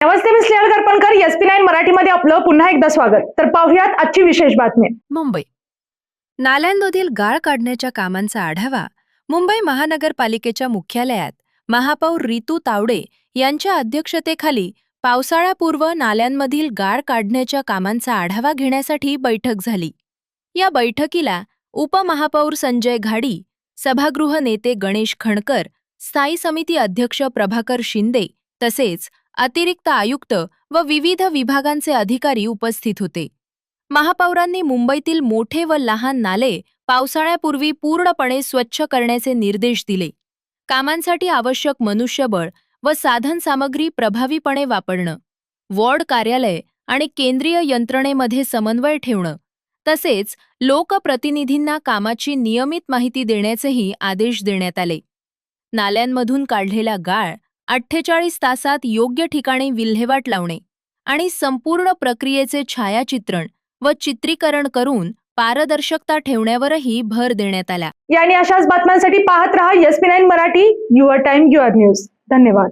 नमस्ते, मी Snehal करपणकर. SP9 मराठीमध्ये आपलं पुन्हा एकदा स्वागत. तर पाहूयात आजची विशेष बातमी. मुंबई नाल्यांमधील गाळ काढण्याच्या कामांचा आढावा मुंबई महानगरपालिकेच्या मुख्यालयात महापौर रितू तावडे यांच्या अध्यक्षतेखाली पावसाळ्यापूर्व नाल्यांमधील गाळ काढण्याच्या कामांचा आढावा घेण्यासाठी बैठक झाली. या बैठकीला उपमहापौर संजय घाडी, सभागृह नेते गणेश खणकर, स्थायी समिती अध्यक्ष प्रभाकर शिंदे तसेच अतिरिक्त आयुक्त व विविध विभागांचे अधिकारी उपस्थित होते. महापौरांनी मुंबईतील मोठे व लहान नाले पावसाळ्यापूर्वी पूर्णपणे स्वच्छ करण्याचे निर्देश दिले. कामांसाठी आवश्यक मनुष्यबळ व साधनसामग्री प्रभावीपणे वापरणं, वॉर्ड कार्यालय आणि केंद्रीय यंत्रणेमध्ये समन्वय ठेवणं तसेच लोकप्रतिनिधींना कामाची नियमित माहिती देण्याचेही आदेश देण्यात आले. नाल्यांमधून काढलेला गाळ 48 तासात योग्य ठिकाणी विल्हेवाट लावणे आणि संपूर्ण प्रक्रियेचे छायाचित्रण व चित्रीकरण करून पारदर्शकता ठेवण्यावरही भर देण्यात आला. आणि अशाच बातम्यांसाठी पाहत रहा SP9 Marathi, your time your news. धन्यवाद.